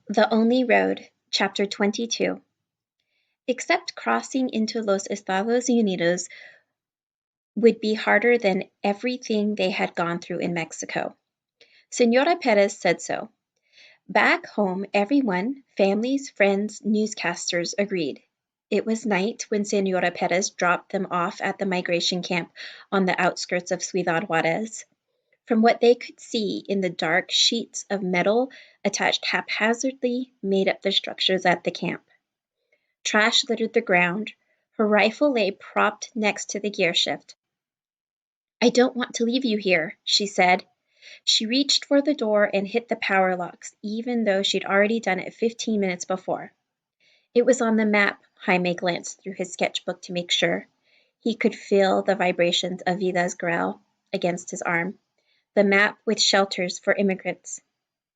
The Only Road, Chapter 22. Except crossing into Los Estados Unidos would be harder than everything they had gone through in Mexico. Senora Perez said so. Back home, everyone, families, friends, newscasters, agreed. It was night when Senora Perez dropped them off at the migration camp on the outskirts of Ciudad Juarez. From what they could see in the dark, sheets of metal attached haphazardly made up the structures at the camp. Trash littered the ground. Her rifle lay propped next to the gearshift. "I don't want to leave you here," she said. She reached for the door and hit the power locks, even though she'd already done it 15 minutes before. It was on the map. Jaime glanced through his sketchbook to make sure. He could feel the vibrations of Vida's growl against his arm. The map with shelters for immigrants.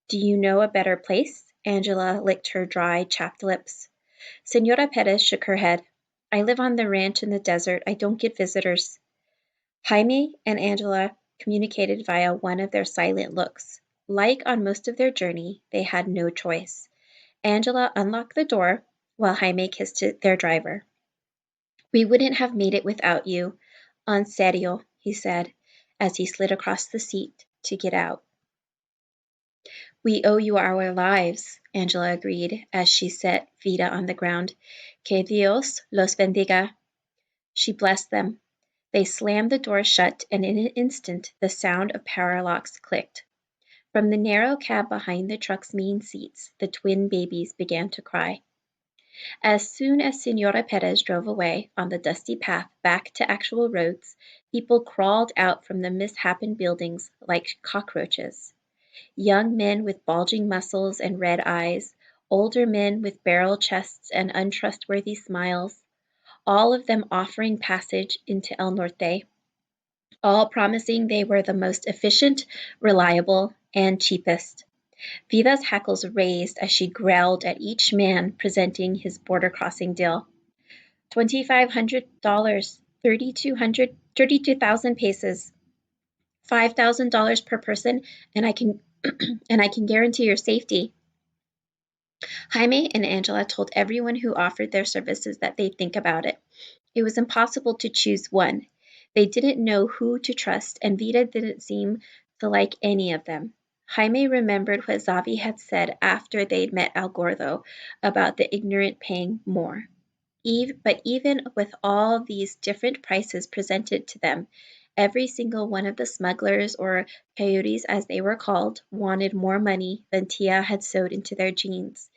"Do you know a better place?" Angela licked her dry, chapped lips. Senora Perez shook her head. "I live on the ranch in the desert. I don't get visitors." Jaime and Angela communicated via one of their silent looks. Like on most of their journey, they had no choice. Angela unlocked the door, while Jaime kissed their driver. "We wouldn't have made it without you. En serio," he said, as he slid across the seat to get out. "We owe you our lives," Angela agreed, as she set Vida on the ground. "Que Dios los bendiga." She blessed them. They slammed the door shut, and in an instant the sound of power locks clicked. From the narrow cab behind the truck's main seats, the twin babies began to cry. As soon as Senora Perez drove away on the dusty path back to actual roads, people crawled out from the misshapen buildings like cockroaches. Young men with bulging muscles and red eyes, older men with barrel chests and untrustworthy smiles, all of them offering passage into El Norte, all promising they were the most efficient, reliable, and cheapest. Vida's hackles raised as she growled at each man presenting his border crossing deal. $2,500, 32,000 pesos, $5,000 per person, and I can and I can guarantee your safety. Jaime and Angela told everyone who offered their services that they'd think about it. It was impossible to choose one. They didn't know who to trust, and Vida didn't seem to like any of them. Jaime remembered what Xavi had said after they'd met Al Gordo about the ignorant paying more. But even with all these different prices presented to them, every single one of the smugglers, or coyotes as they were called, wanted more money than Tia had sewed into their jeans,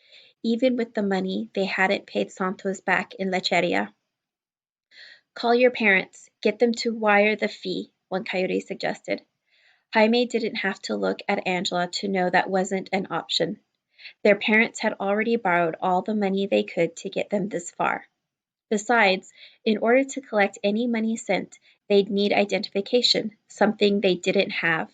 even with the money they hadn't paid Santos back in Lecheria. "Call your parents. Get them to wire the fee," one coyote suggested. Jaime didn't have to look at Angela to know that wasn't an option. Their parents had already borrowed all the money they could to get them this far. Besides, in order to collect any money sent, they'd need identification, something they didn't have.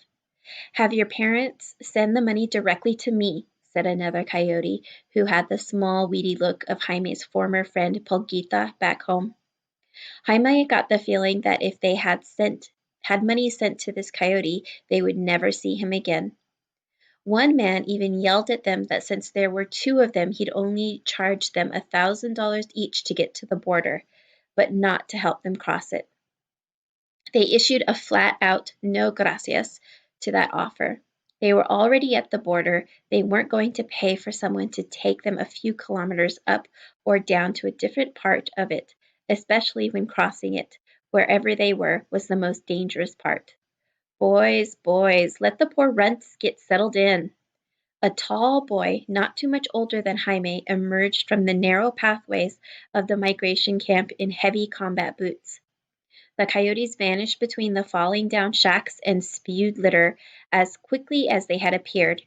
"Have your parents send the money directly to me," said another coyote, who had the small, weedy look of Jaime's former friend Pulguita back home. Jaime got the feeling that if they had money sent to this coyote, they would never see him again. One man even yelled at them that since there were two of them, he'd only charge them $1,000 each to get to the border, but not to help them cross it. They issued a flat-out no gracias to that offer. They were already at the border. They weren't going to pay for someone to take them a few kilometers up or down to a different part of it, especially when crossing it, wherever they were, was the most dangerous part. "Boys, let the poor runts get settled in." A tall boy, not too much older than Jaime, emerged from the narrow pathways of the migration camp in heavy combat boots. The coyotes vanished between the falling down shacks and spewed litter as quickly as they had appeared.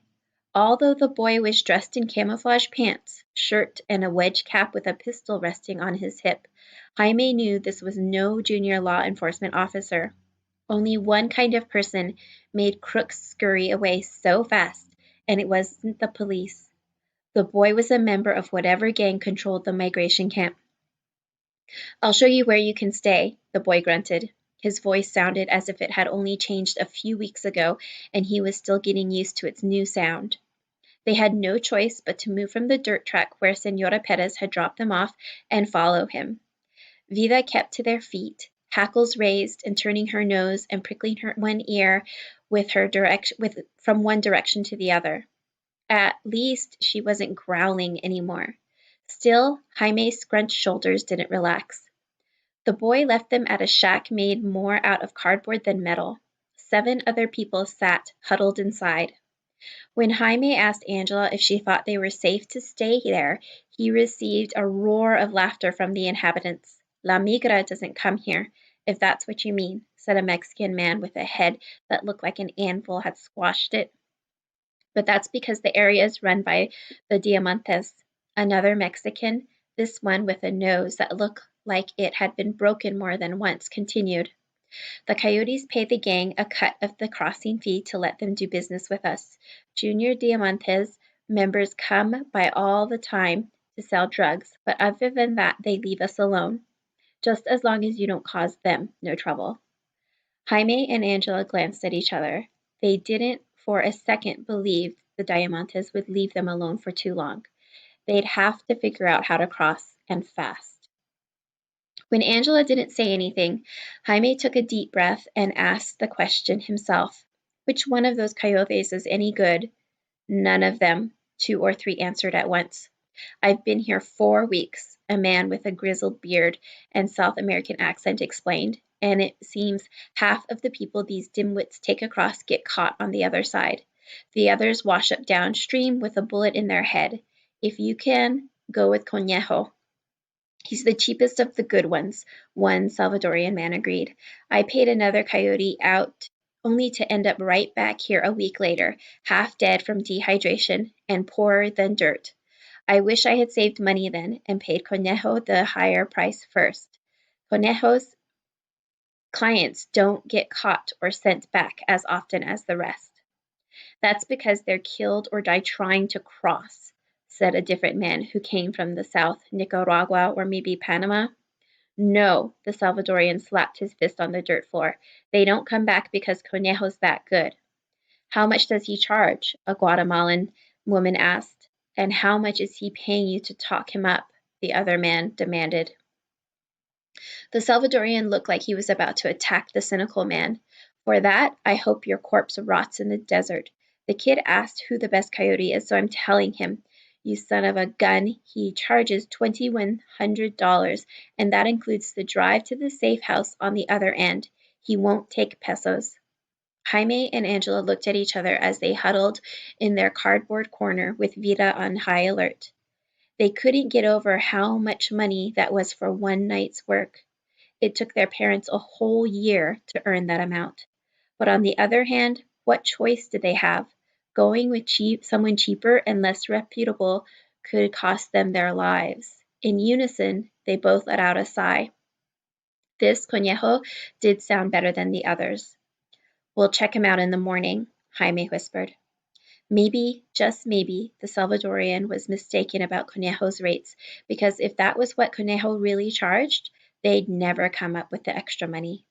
Although the boy was dressed in camouflage pants, shirt, and a wedge cap with a pistol resting on his hip, Jaime knew this was no junior law enforcement officer. Only one kind of person made crooks scurry away so fast, and it wasn't the police. The boy was a member of whatever gang controlled the migration camp. "I'll show you where you can stay," the boy grunted. His voice sounded as if it had only changed a few weeks ago, and he was still getting used to its new sound. They had no choice but to move from the dirt track where Senora Perez had dropped them off and follow him. Vida kept to their feet, hackles raised and turning her nose and prickling her one ear from one direction to the other. At least she wasn't growling anymore. Still, Jaime's scrunched shoulders didn't relax. The boy left them at a shack made more out of cardboard than metal. 7 other people sat huddled inside. When Jaime asked Angela if she thought they were safe to stay there, he received a roar of laughter from the inhabitants. La migra doesn't come here, if that's what you mean, said a Mexican man with a head that looked like an anvil had squashed it. But that's because the area is run by the Diamantes. Another Mexican, this one with a nose that looked like it had been broken more than once, continued. The Coyotes pay the gang a cut of the crossing fee to let them do business with us. Junior Diamantes members come by all the time to sell drugs, but other than that, they leave us alone. Just as long as you don't cause them no trouble. Jaime and Angela glanced at each other. They didn't for a second believe the Diamantes would leave them alone for too long. They'd have to figure out how to cross, and fast. When Angela didn't say anything, Jaime took a deep breath and asked the question himself. Which one of those coyotes is any good? None of them, 2 or 3 answered at once. I've been here 4 weeks, a man with a grizzled beard and South American accent explained, and it seems half of the people these dimwits take across get caught on the other side. The others wash up downstream with a bullet in their head. If you can, go with Conejo. He's the cheapest of the good ones, one Salvadorian man agreed. I paid another coyote out only to end up right back here a week later, half dead from dehydration and poorer than dirt. I wish I had saved money then and paid Conejo the higher price first. Conejo's clients don't get caught or sent back as often as the rest. That's because they're killed or die trying to cross, said a different man who came from the south, Nicaragua or maybe Panama. No, the Salvadorian slapped his fist on the dirt floor. They don't come back because Conejo's that good. How much does he charge? A Guatemalan woman asked. And how much is he paying you to talk him up? The other man demanded. The Salvadorian looked like he was about to attack the cynical man. For that, I hope your corpse rots in the desert. The kid asked who the best coyote is, so I'm telling him. You son of a gun, he charges $2,100, and that includes the drive to the safe house on the other end. He won't take pesos. Jaime and Angela looked at each other as they huddled in their cardboard corner with Vida on high alert. They couldn't get over how much money that was for one night's work. It took their parents a whole year to earn that amount. But on the other hand, what choice did they have? Going with someone cheaper and less reputable could cost them their lives. In unison, they both let out a sigh. This Conejo did sound better than the others. We'll check him out in the morning, Jaime whispered. Maybe, just maybe, the Salvadorian was mistaken about Conejo's rates, because if that was what Conejo really charged, they'd never come up with the extra money.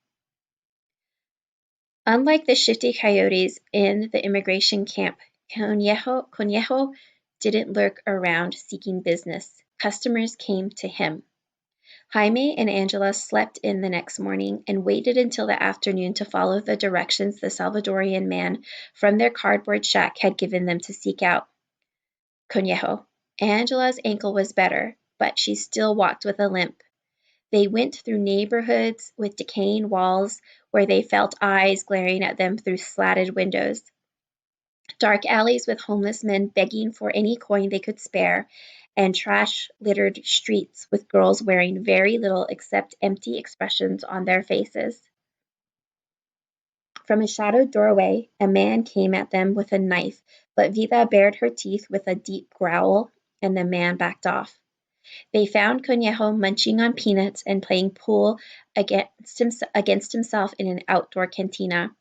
Unlike the shifty coyotes in the immigration camp, Conejo didn't lurk around seeking business. Customers came to him. Jaime and Angela slept in the next morning and waited until the afternoon to follow the directions the Salvadorian man from their cardboard shack had given them to seek out Conejo. Angela's ankle was better, but she still walked with a limp. They went through neighborhoods with decaying walls where they felt eyes glaring at them through slatted windows. Dark alleys with homeless men begging for any coin they could spare, and trash-littered streets with girls wearing very little except empty expressions on their faces. From a shadowed doorway, a man came at them with a knife, but Vida bared her teeth with a deep growl, and the man backed off. They found Conejo munching on peanuts and playing pool against himself in an outdoor cantina,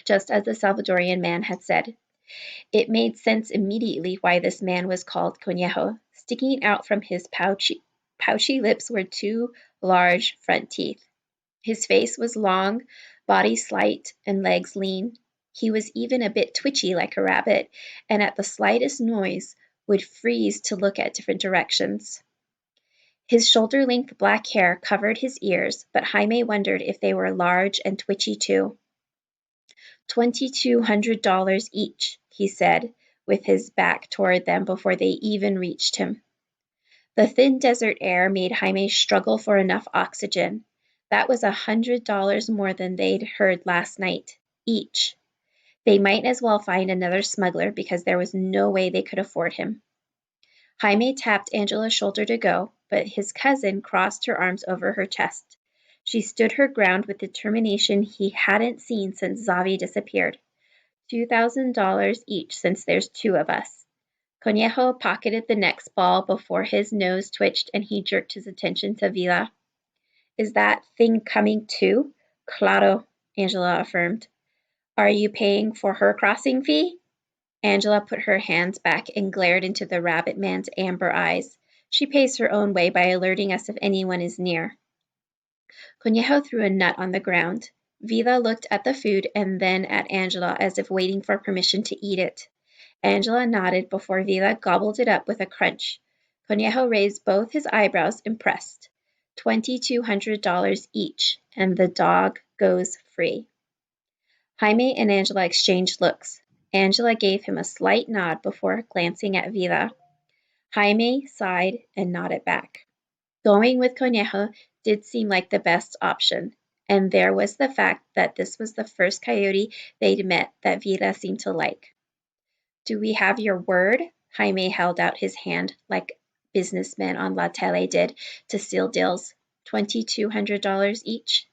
just as the Salvadorian man had said. It made sense immediately why this man was called Conejo. Sticking out from his pouchy lips were 2 large front teeth. His face was long, body slight, and legs lean. He was even a bit twitchy like a rabbit, and at the slightest noise would freeze to look at different directions. His shoulder-length black hair covered his ears, but Jaime wondered if they were large and twitchy too. $2,200 each, he said, with his back toward them before they even reached him. The thin desert air made Jaime struggle for enough oxygen. That was $100 more than they'd heard last night, each. They might as well find another smuggler because there was no way they could afford him. Jaime tapped Angela's shoulder to go, but his cousin crossed her arms over her chest. She stood her ground with determination he hadn't seen since Xavi disappeared. $2,000 each since there's two of us. Conejo pocketed the next ball before his nose twitched and he jerked his attention to Vila. Is that thing coming too? Claro, Angela affirmed. Are you paying for her crossing fee? Angela put her hands back and glared into the rabbit man's amber eyes. She pays her own way by alerting us if anyone is near. Conejo threw a nut on the ground. Vila looked at the food and then at Angela as if waiting for permission to eat it. Angela nodded before Vila gobbled it up with a crunch. Conejo raised both his eyebrows, impressed. $2,200 each, and the dog goes free. Jaime and Angela exchanged looks. Angela gave him a slight nod before glancing at Vila. Jaime sighed and nodded back. Going with Conejo did seem like the best option, and there was the fact that this was the first coyote they'd met that Vila seemed to like. Do we have your word? Jaime held out his hand like businessmen on La Tele did to seal deals. $2,200 each.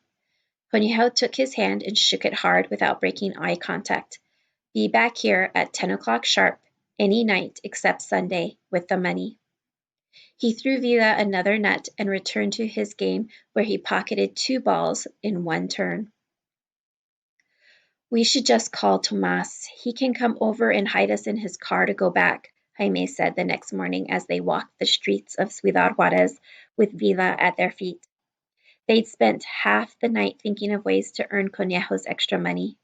Conejo took his hand and shook it hard without breaking eye contact. Be back here at 10 o'clock sharp, any night except Sunday, with the money. He threw Vila another nut and returned to his game where he pocketed 2 balls in one turn. We should just call Tomas. He can come over and hide us in his car to go back, Jaime said the next morning as they walked the streets of Ciudad Juarez with Vila at their feet. They'd spent half the night thinking of ways to earn Conejo's extra money.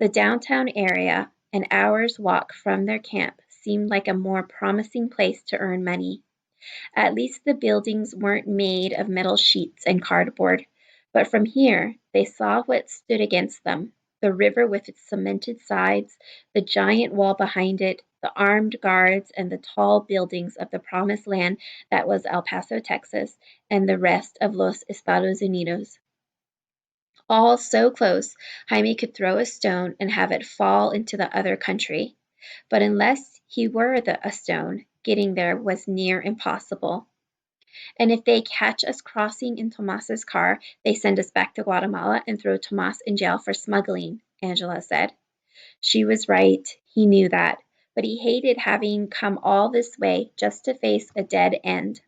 The downtown area, an hour's walk from their camp, seemed like a more promising place to earn money. At least the buildings weren't made of metal sheets and cardboard, but from here they saw what stood against them. The river with its cemented sides, the giant wall behind it, the armed guards, and the tall buildings of the promised land that was El Paso, Texas, and the rest of Los Estados Unidos. All so close, Jaime could throw a stone and have it fall into the other country. But unless he were a stone, getting there was near impossible. And if they catch us crossing in Tomas's car, they send us back to Guatemala and throw Tomas in jail for smuggling, Angela said. She was right. He knew that. But he hated having come all this way just to face a dead end.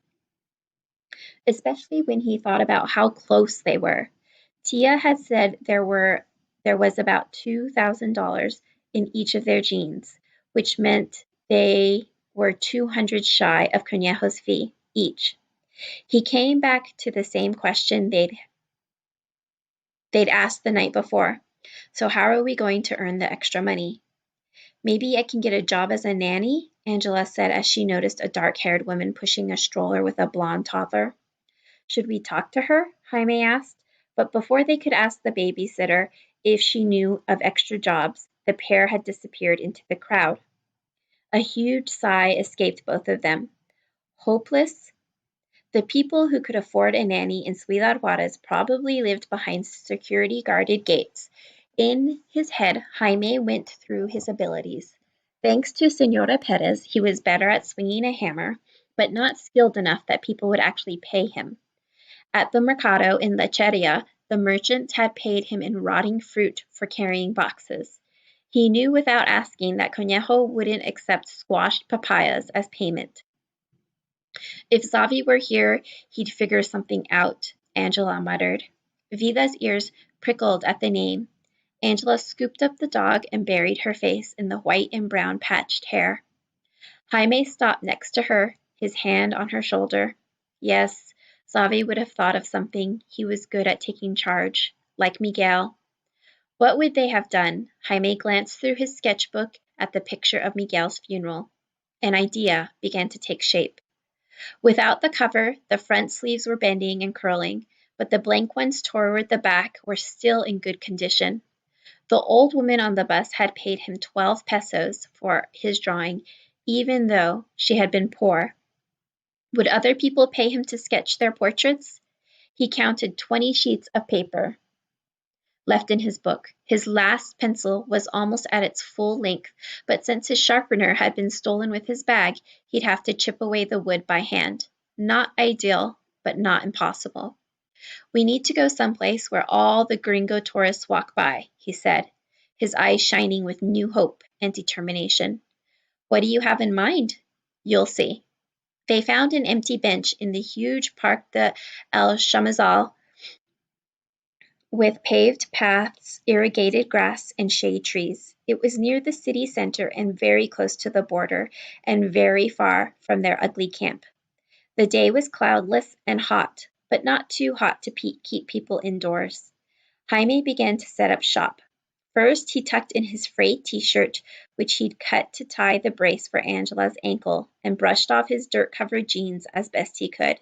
Especially when he thought about how close they were. Tia had said there was about $2,000 in each of their jeans, which meant they were 200 shy of Conejo's fee each. He came back to the same question they'd asked the night before. So how are we going to earn the extra money? Maybe I can get a job as a nanny, Angela said as she noticed a dark-haired woman pushing a stroller with a blonde toddler. Should we talk to her? Jaime asked. But before they could ask the babysitter if she knew of extra jobs, the pair had disappeared into the crowd. A huge sigh escaped both of them. Hopeless? The people who could afford a nanny in Ciudad Juarez probably lived behind security-guarded gates. In his head, Jaime went through his abilities. Thanks to Senora Perez, he was better at swinging a hammer, but not skilled enough that people would actually pay him. At the mercado in Lecheria, the merchant had paid him in rotting fruit for carrying boxes. He knew without asking that Conejo wouldn't accept squashed papayas as payment. If Xavi were here, he'd figure something out, Angela muttered. Vida's ears prickled at the name. Angela scooped up the dog and buried her face in the white and brown patched hair. Jaime stopped next to her, his hand on her shoulder. Yes, Xavi would have thought of something. He was good at taking charge, like Miguel. What would they have done? Jaime glanced through his sketchbook at the picture of Miguel's funeral. An idea began to take shape. Without the cover, the front sleeves were bending and curling, but the blank ones toward the back were still in good condition. The old woman on the bus had paid him 12 pesos for his drawing, even though she had been poor. Would other people pay him to sketch their portraits? He counted 20 sheets of paper left in his book. His last pencil was almost at its full length, but since his sharpener had been stolen with his bag, he'd have to chip away the wood by hand. Not ideal, but not impossible. We need to go someplace where all the gringo tourists walk by, he said, his eyes shining with new hope and determination. What do you have in mind? You'll see. They found an empty bench in the huge Parc de El Chamizal with paved paths, irrigated grass, and shade trees. It was near the city center and very close to the border and very far from their ugly camp. The day was cloudless and hot, but not too hot to keep people indoors. Jaime began to set up shop. First, he tucked in his frayed t-shirt, which he'd cut to tie the brace for Angela's ankle, and brushed off his dirt-covered jeans as best he could.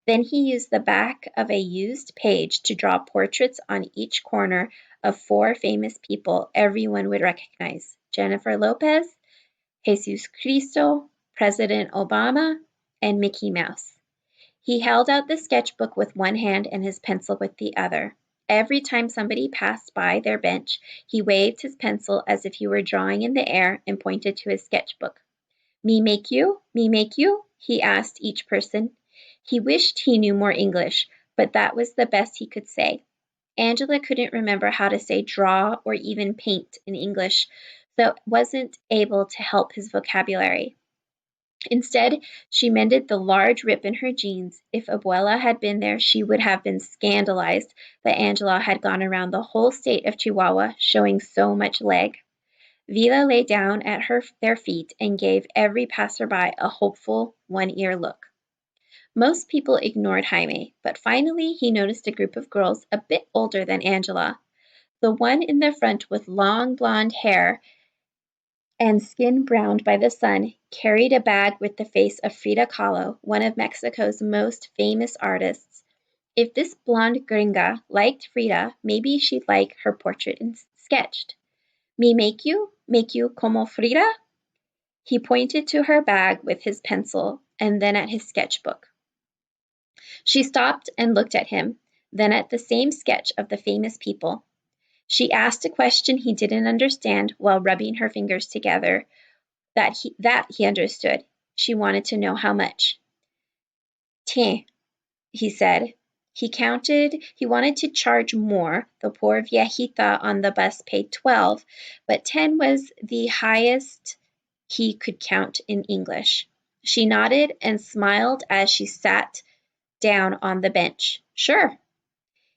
Then he used the back of a used page to draw portraits on each corner of 4 famous people everyone would recognize: Jennifer Lopez, Jesus Cristo, President Obama, and Mickey Mouse. He held out the sketchbook with one hand and his pencil with the other. Every time somebody passed by their bench, he waved his pencil as if he were drawing in the air and pointed to his sketchbook. Me make you? Me make you? He asked each person. He wished he knew more English, but that was the best he could say. Angela couldn't remember how to say draw or even paint in English, so wasn't able to help his vocabulary. Instead, she mended the large rip in her jeans. If Abuela had been there, she would have been scandalized that Angela had gone around the whole state of Chihuahua showing so much leg. Vila lay down at their feet and gave every passerby a hopeful, one-ear look. Most people ignored Jaime, but finally he noticed a group of girls a bit older than Angela. The one in the front with long blonde hair and skin browned by the sun, carried a bag with the face of Frida Kahlo, one of Mexico's most famous artists. If this blonde gringa liked Frida, maybe she'd like her portrait sketched. Me make you como Frida? He pointed to her bag with his pencil and then at his sketchbook. She stopped and looked at him, then at the same sketch of the famous people. She asked a question he didn't understand while rubbing her fingers together. That he understood. She wanted to know how much. Tiens, he said. He counted. He wanted to charge more. The poor viejita on the bus paid 12, but 10 was the highest he could count in English. She nodded and smiled as she sat down on the bench. Sure.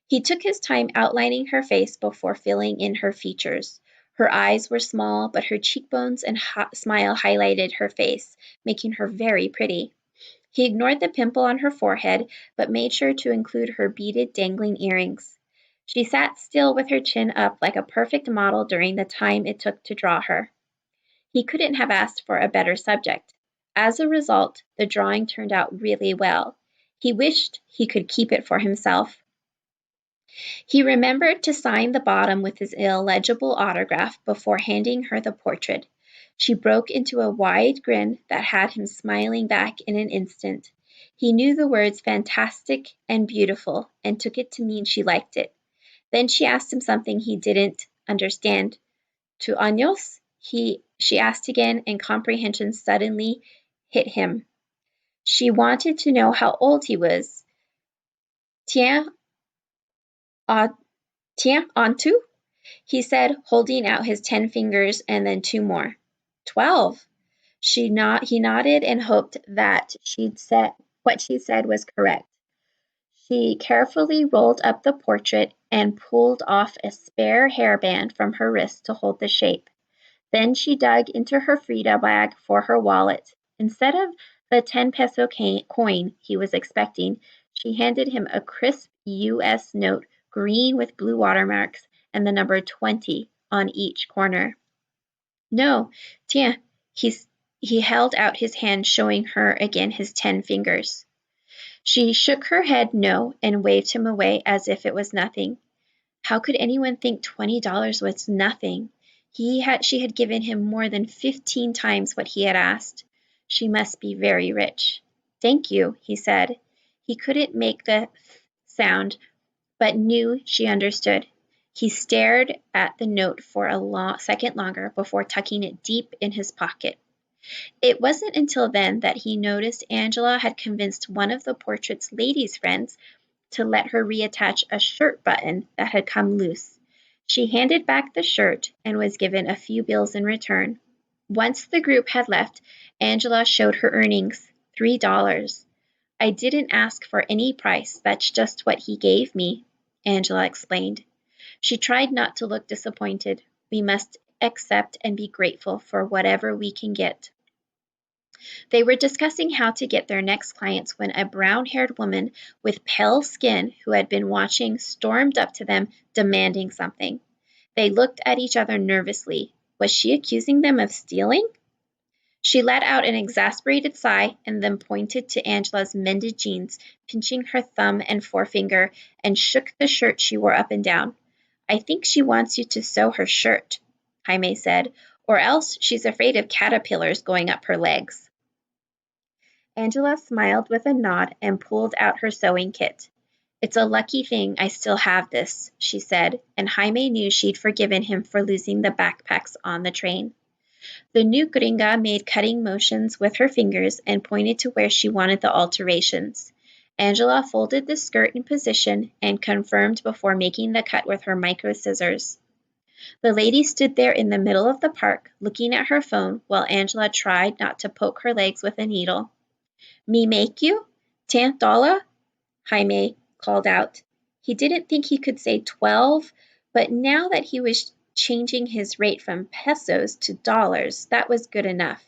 He took his time outlining her face before filling in her features. Her eyes were small, but her cheekbones and smile highlighted her face, making her very pretty. He ignored the pimple on her forehead, but made sure to include her beaded dangling earrings. She sat still with her chin up like a perfect model during the time it took to draw her. He couldn't have asked for a better subject. As a result, the drawing turned out really well. He wished he could keep it for himself. He remembered to sign the bottom with his illegible autograph before handing her the portrait. She broke into a wide grin that had him smiling back in an instant. He knew the words fantastic and beautiful and took it to mean she liked it. Then she asked him something he didn't understand. Tu años? She asked again, and comprehension suddenly hit him. She wanted to know how old he was. Tiens, on two? He said, holding out his 10 fingers and then 2 more. 12. He nodded and hoped that what she said was correct. She carefully rolled up the portrait and pulled off a spare hairband from her wrist to hold the shape. Then she dug into her Frida bag for her wallet. Instead of the 10 peso coin he was expecting, she handed him a crisp U.S. note, green with blue watermarks, and the number 20 on each corner. No, tiens, he held out his hand, showing her again his 10 fingers. She shook her head no and waved him away as if it was nothing. How could anyone think $20 was nothing? She had given him more than 15 times what he had asked. She must be very rich. Thank you, he said. He couldn't make the sound, but knew she understood. He stared at the note for a second longer before tucking it deep in his pocket. It wasn't until then that he noticed Angela had convinced one of the portrait's ladies' friends to let her reattach a shirt button that had come loose. She handed back the shirt and was given a few bills in return. Once the group had left, Angela showed her earnings, $3. I didn't ask for any price, that's just what he gave me, Angela explained. She tried not to look disappointed. We must accept and be grateful for whatever we can get. They were discussing how to get their next clients when a brown-haired woman with pale skin who had been watching stormed up to them, demanding something. They looked at each other nervously. Was she accusing them of stealing? She let out an exasperated sigh and then pointed to Angela's mended jeans, pinching her thumb and forefinger, and shook the shirt she wore up and down. I think she wants you to sew her shirt, Jaime said, or else she's afraid of caterpillars going up her legs. Angela smiled with a nod and pulled out her sewing kit. It's a lucky thing I still have this, she said, and Jaime knew she'd forgiven him for losing the backpacks on the train. The new gringa made cutting motions with her fingers and pointed to where she wanted the alterations. Angela folded the skirt in position and confirmed before making the cut with her micro scissors. The lady stood there in the middle of the park, looking at her phone while Angela tried not to poke her legs with a needle. Me make you? $10? Jaime called out. He didn't think he could say 12, but now that he was changing his rate from pesos to dollars, that was good enough.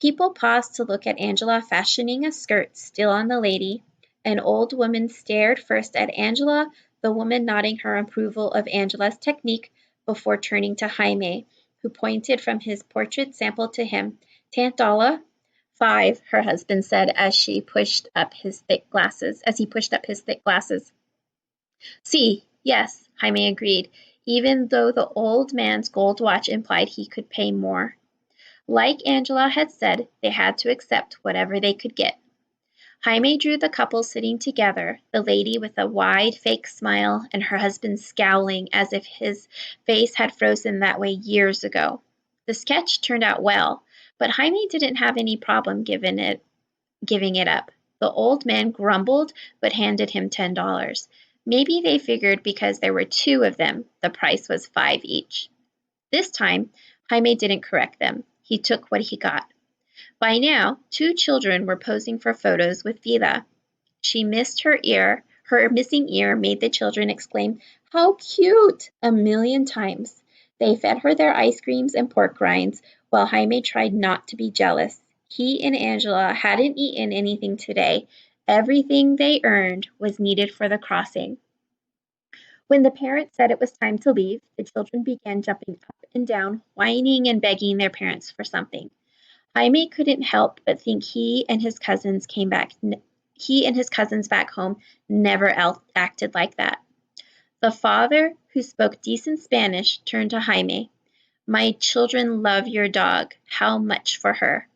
People paused to look at Angela fashioning a skirt still on the lady. An old woman stared first at Angela, the woman nodding her approval of Angela's technique before turning to Jaime, who pointed from his portrait sample to him. $10? 5, her husband said as he pushed up his thick glasses. See, yes, Jaime agreed, even though the old man's gold watch implied he could pay more. Like Angela had said, they had to accept whatever they could get. Jaime drew the couple sitting together, the lady with a wide fake smile and her husband scowling as if his face had frozen that way years ago. The sketch turned out well, but Jaime didn't have any problem giving it up. The old man grumbled but handed him $10. Maybe they figured because there were 2 of them, the price was 5 each. This time, Jaime didn't correct them. He took what he got. By now, 2 children were posing for photos with Vida. She missed her ear. Her missing ear made the children exclaim, "How cute!" a million times. They fed her their ice creams and pork rinds, while Jaime tried not to be jealous. He and Angela hadn't eaten anything today. Everything they earned was needed for the crossing. When the parents said it was time to leave, the children began jumping up and down, whining and begging their parents for something. Jaime couldn't help but think he and his cousins back home never acted like that. The father, who spoke decent Spanish, turned to Jaime. My children love your dog. How much for her?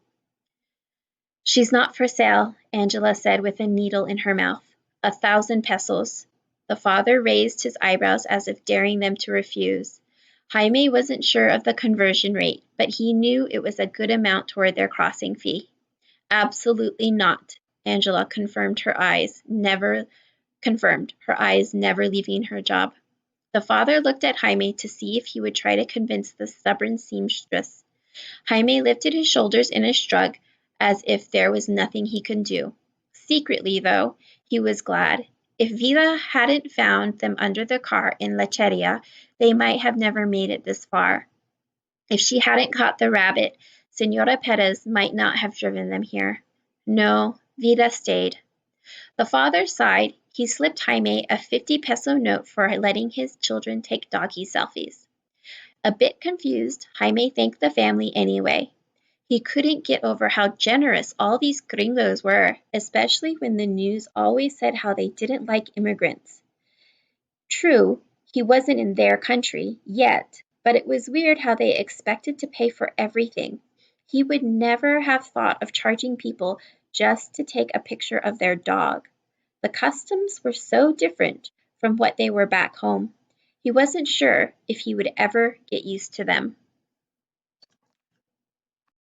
She's not for sale, Angela said with a needle in her mouth. 1,000 pesos. The father raised his eyebrows as if daring them to refuse. Jaime wasn't sure of the conversion rate, but he knew it was a good amount toward their crossing fee. Absolutely not, Angela confirmed, her eyes never leaving her job. The father looked at Jaime to see if he would try to convince the stubborn seamstress. Jaime lifted his shoulders in a shrug, as if there was nothing he could do. Secretly, though, he was glad. If Vida hadn't found them under the car in Lecheria, they might have never made it this far. If she hadn't caught the rabbit, Senora Perez might not have driven them here. No, Vida stayed. The father sighed. He slipped Jaime a 50 peso note for letting his children take doggy selfies. A bit confused, Jaime thanked the family anyway. He couldn't get over how generous all these gringos were, especially when the news always said how they didn't like immigrants. True, he wasn't in their country yet, but it was weird how they expected to pay for everything. He would never have thought of charging people just to take a picture of their dog. The customs were so different from what they were back home. He wasn't sure if he would ever get used to them.